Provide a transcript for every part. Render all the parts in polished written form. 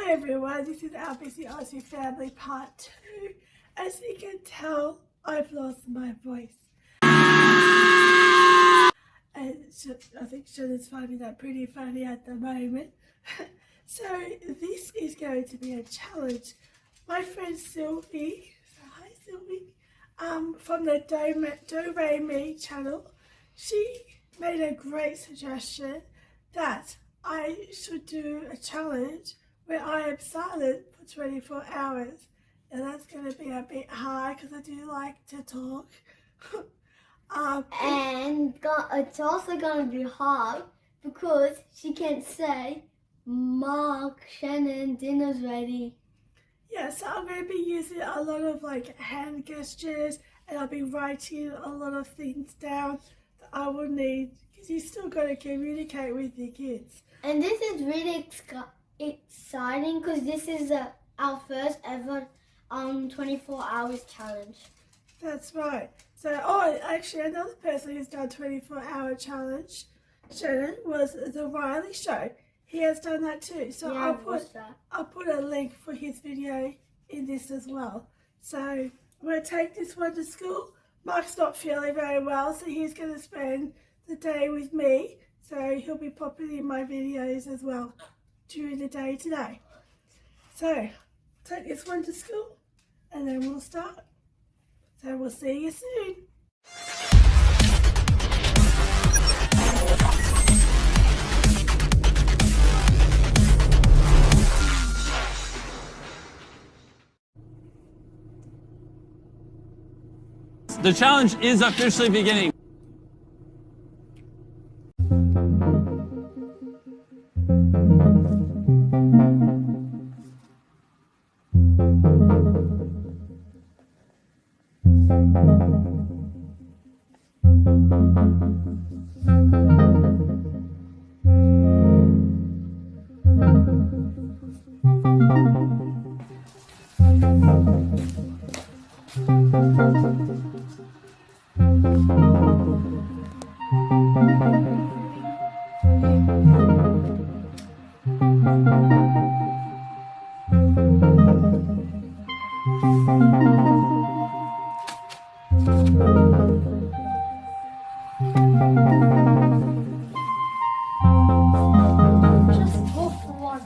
Hi everyone, this is our Busy Aussie Family Part 2. As you can tell, I've lost my voice. And I think Shannon's finding that pretty funny at the moment. So this is going to be a challenge. My friend Sylvie, hi Sylvie, from the Do Re Mi channel, she made a great suggestion that I should do a challenge where I am silent for 24 hours. And that's going to be a bit hard because I do like to talk. And it's also going to be hard because she can't say, Mark, Shannon, dinner's ready. Yeah, so I'm going to be using a lot of hand gestures, and I'll be writing a lot of things down that I will need because you still got to communicate with your kids. And this is really exciting because this is our first ever 24 hours challenge. That's right. So, actually another person who's done 24-hour challenge, Shannon, was the Riley Show. He has done that too. So yeah, I'll put a link for his video in this as well. So I'm going to take this one to school. Mark's not feeling very well, so he's going to spend the day with me. So he'll be popping in my videos as well during the day today. So take this one to school and then we'll start. So we'll see you soon. The challenge is officially beginning. Just talk for once.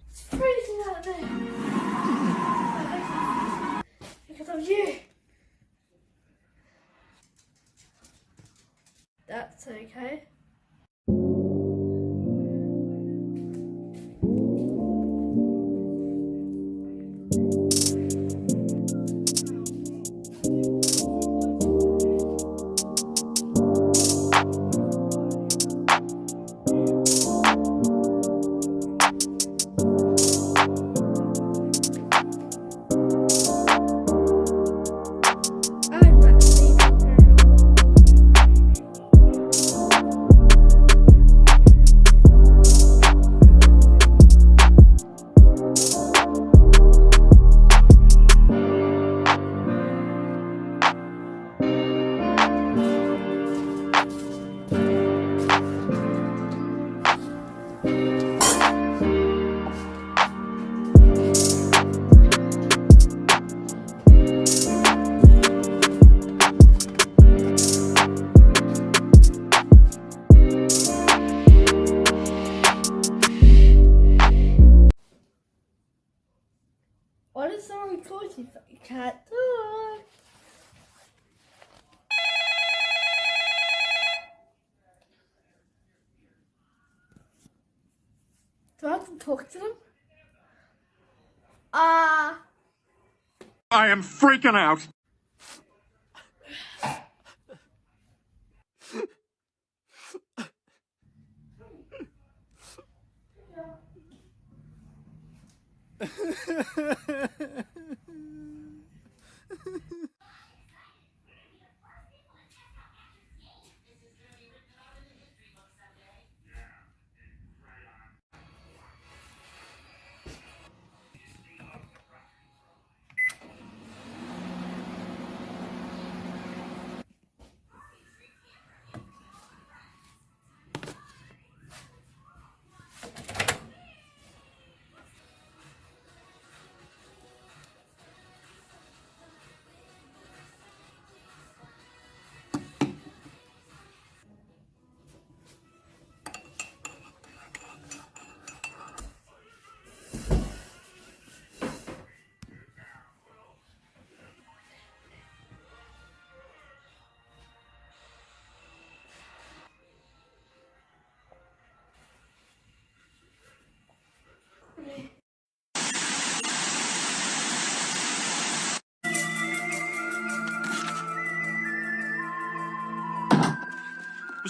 It's freezing out there. Because of you. That's okay. What is so recording if you can't talk? Do I have to talk to them? I am freaking out.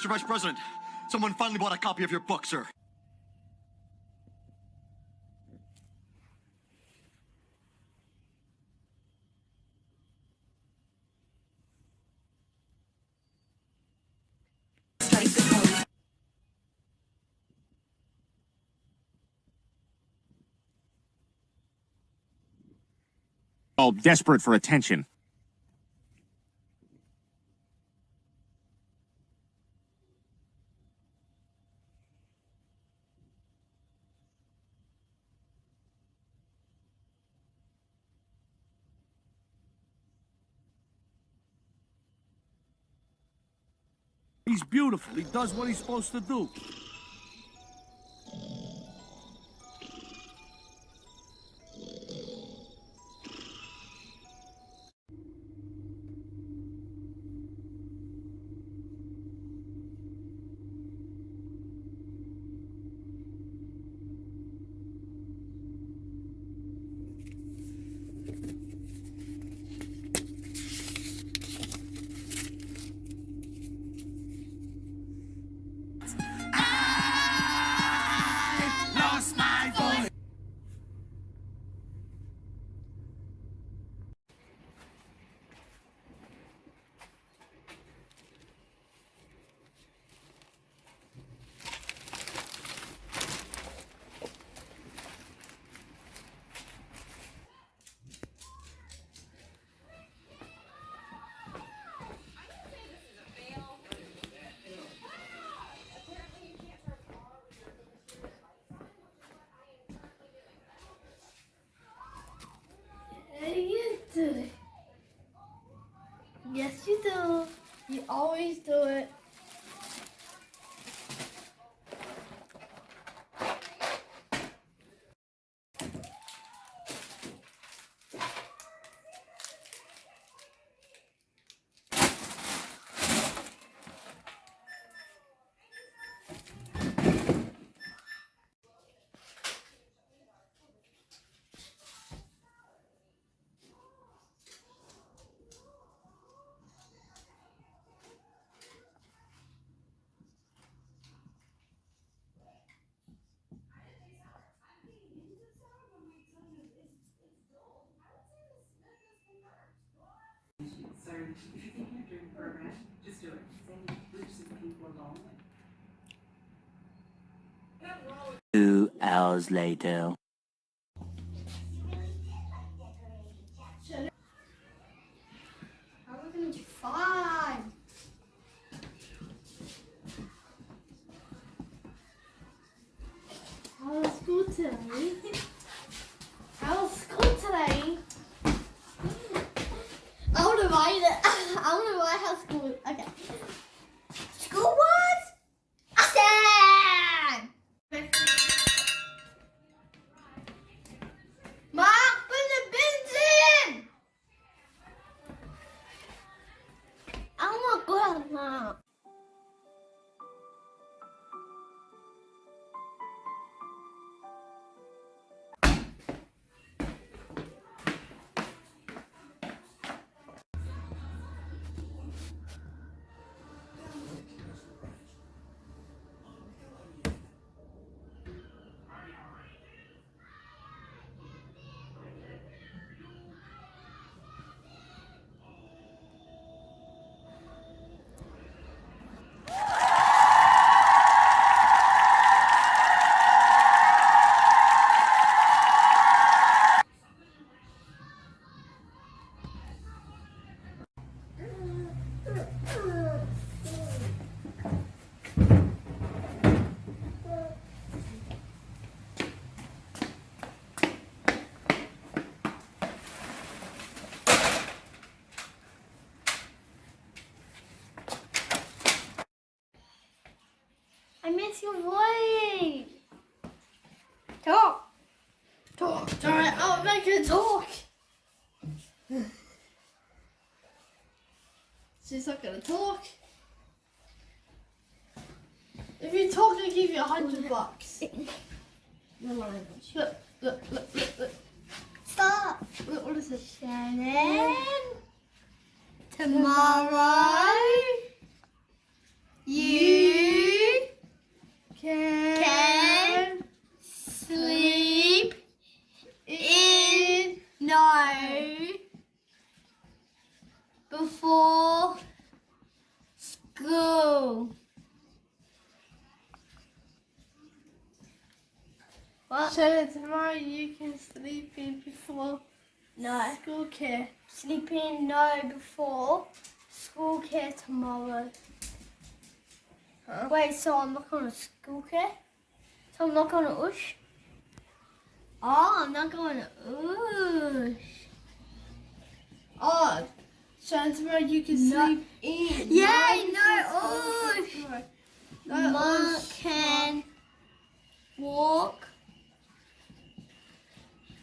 Mr. Vice President, someone finally bought a copy of your book, sir. All desperate for attention. He's beautiful. He does what he's supposed to do. You do it. Yes, you do. You always do it. So if you think you're doing a program, just do it. Send groups of people along. 2 hours later. I'm gonna be fine. How was school today? How was school today? I want to write it. I want to write how school. Okay. School was awesome. Mark, put the bins in. Oh my God, Mark. I miss your voice. Talk. Talk. Alright, I'll make you talk. She's not gonna talk. If you talk, I'll give you $100. Look, look, look, look, look. Stop. Look, what is it? Shannon. Tomorrow. You can sleep in before school. What? So tomorrow you can sleep in before school care. Sleep in before school care tomorrow. Huh? Wait, so I'm not going to school care? So I'm not going to Ush? Oh, I'm not going to Ush. Oh, so tomorrow you can sleep in. Yay, no Ush. Ush. No Mark Ush. can walk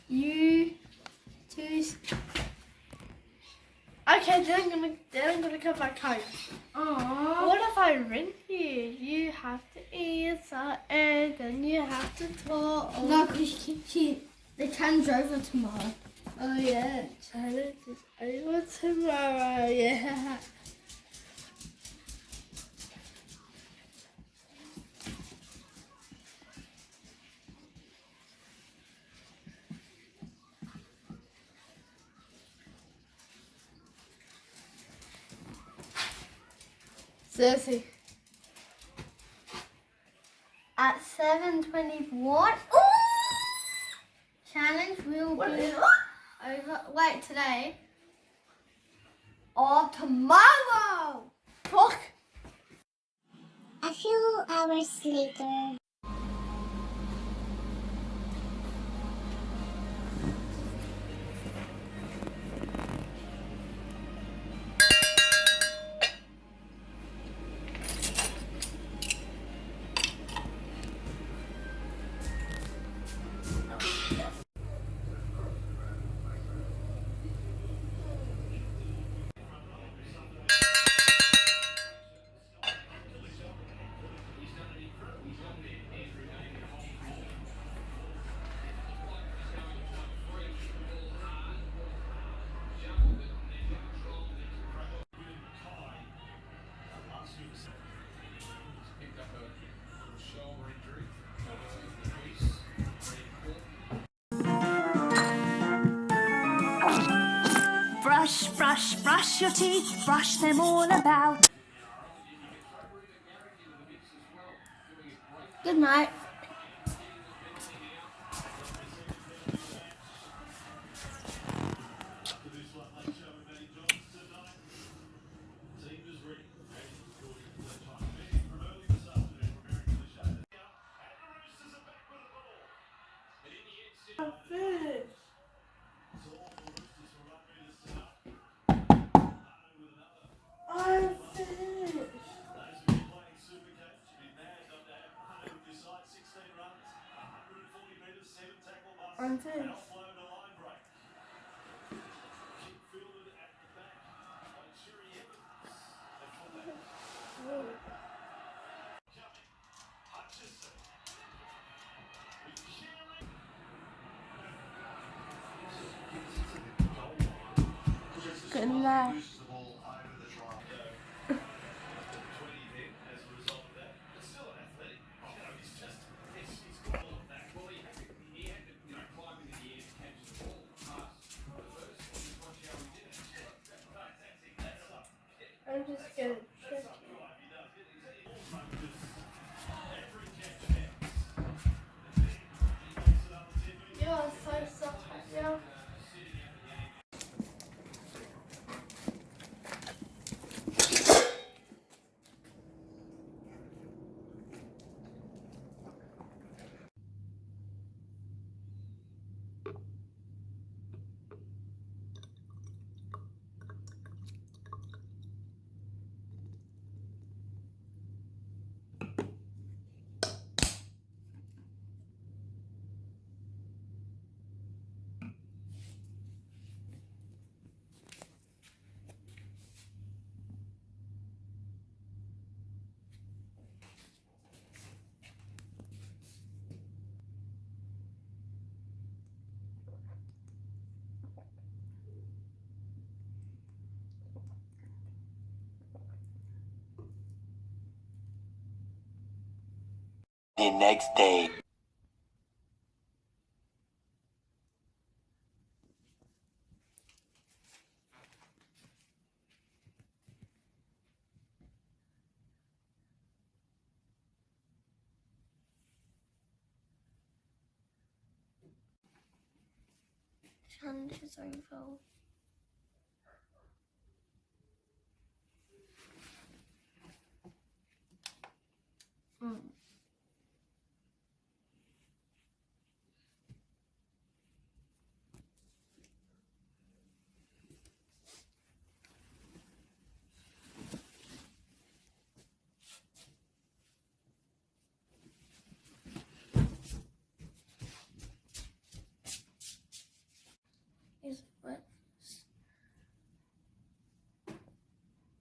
you to Okay, then I'm gonna come back home. Aww. What if I ring you? You have to answer and then you have to talk. No, because the train's over tomorrow. Oh yeah, challenge is over tomorrow. Yeah. Cersei. At 7:21. Challenge will be over. Wait, today or tomorrow. Talk. A few hours later. Brush, brush, brush your teeth, brush them all about. Good night. I'm finished. I'm finished. I'm finished. Good night. I'm just gonna check. You are so soft right now. The next day. Challenge is over. Is breakfast.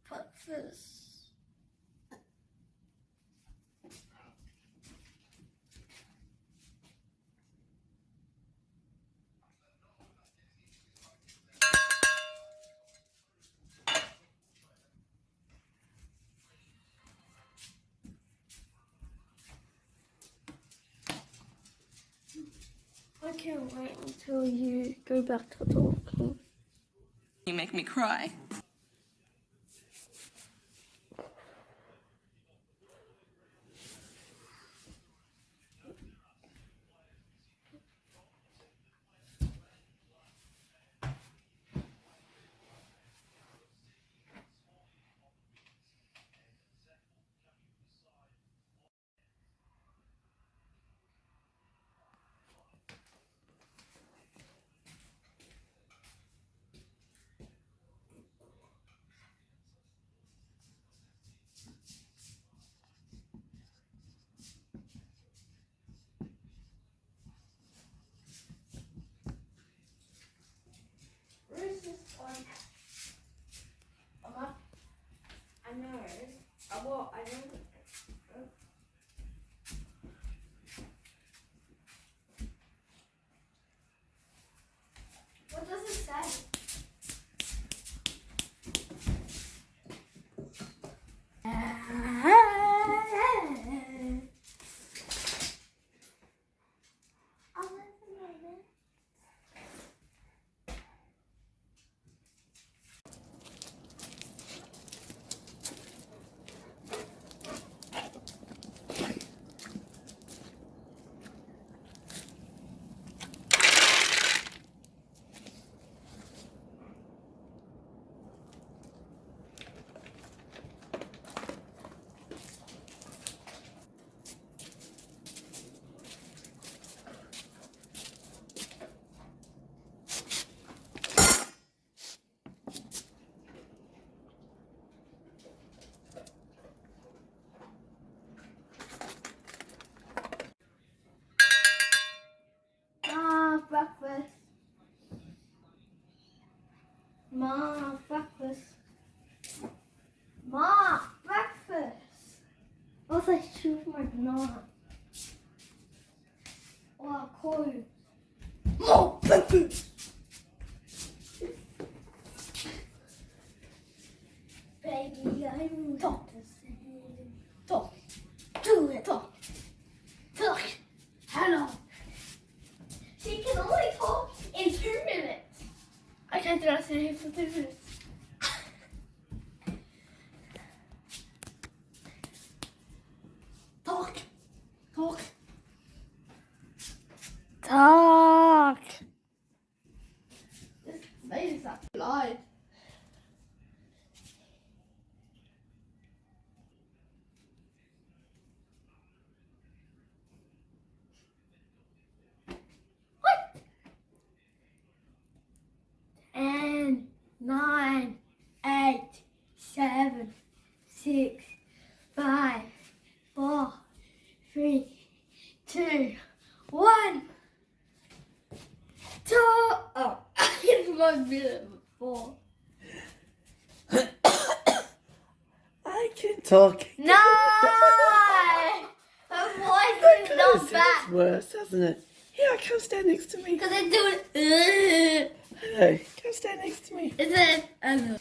Breakfast. I can't wait until you go back to talking. You make me cry. Where's this one? I know. Well, I know. What does it say? Breakfast. Ma, breakfast. Ma, breakfast. What's I choose my banana? Oh, cool. Ma, breakfast. Baby, I'm talking. Talk. Do it. Talk. Talk. Hello. She can only talk in 2 minutes. I can't do that today for 2 minutes. Talk. Talk. Talk. This lady's not live. What? 10, 9, 8, 7, 6, 5, 4, 3, 2, 1. Oh, I forgot to do it before. I can talk. No! Her voice is not It's back. worse, hasn't it? Here, come stand next to me. Because I do it. Hello, come stand next to me. Is it? I know.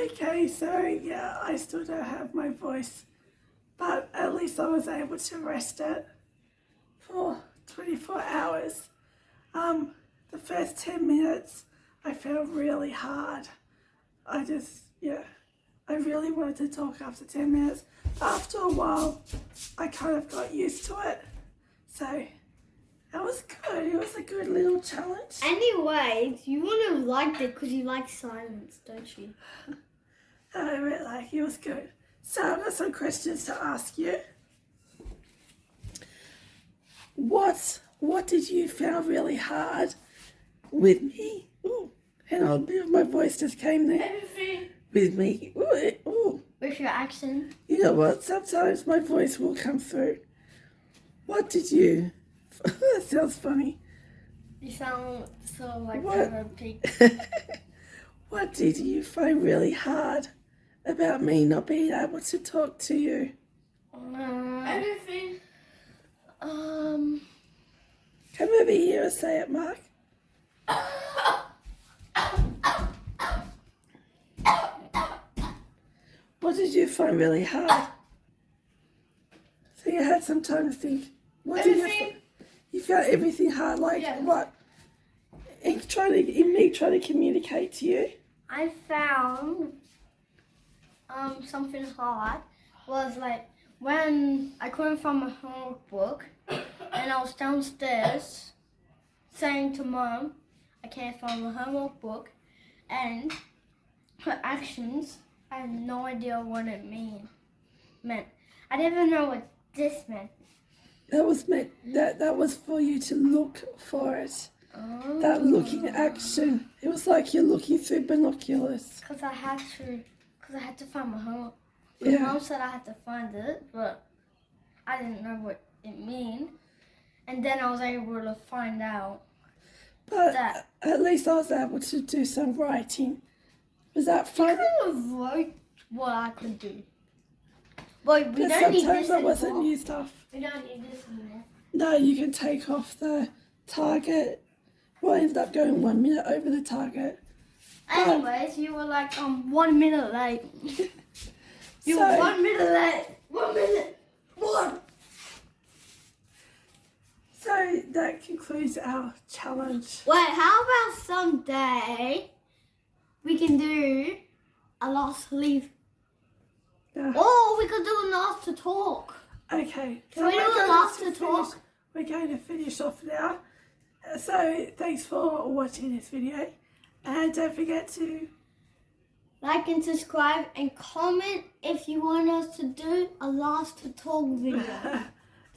Okay, so yeah, I still don't have my voice but at least I was able to rest it for 24 hours. The first 10 minutes I found really hard. I really wanted to talk after 10 minutes. After a while, I kind of got used to it. So that was good. It was a good little challenge. Anyways, you wouldn't have liked it because you like silence, don't you? I really like it. It was good. So I've got some questions to ask you. What did you find really hard with me? Ooh, hang on, my voice just came there. Everything. With me. Ooh. With your accent. You know what? Sometimes my voice will come through. What did you... That sounds funny. You sound so like What? a pig. What did you find really hard about me not being able to talk to you? Everything. Come over here and say it, Mark. What did you find really hard? So you had some time to think. What did you found everything hard? Like what? In me trying to communicate to you. I found something hard was like when I couldn't find my homework book and I was downstairs saying to Mom, I can't find my homework book, and her actions, I had no idea what it meant. I didn't even know what this meant. That was meant that was for you to look for it. Oh. That looking action. It was like you're looking through binoculars. Because I had to find my homework. Yeah. Mom said I had to find it, but I didn't know what it meant. And then I was able to find out. But that. at least I was able to do some writing. Was that fun? You could have wrote what I could do. But we But don't need sometimes this that wasn't anymore. new stuff. We don't need this anymore. No, you can take off the target. Well, I ended up going 1 minute over the target. Anyways, you were like 1 minute late. You were 1 minute late. 1 minute. One. So that concludes our challenge. Wait, how about someday we can do a last leave? Yeah. Or we could do a last to talk. Okay. Can we do a last to talk? We're going to finish off now. So thanks for watching this video. And don't forget to like and subscribe and comment if you want us to do a last to talk video.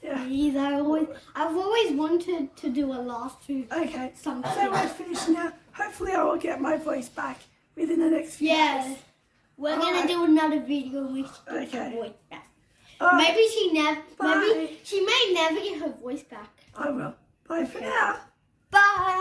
yeah. Please, I've always wanted to do a last to Okay. something. So we're finished now. Hopefully I will get my voice back within the next few Yes. days. We're gonna do another video with her Okay. voice back. All right. Maybe she Bye. maybe she may never get her voice back. I will. Bye for now. Bye.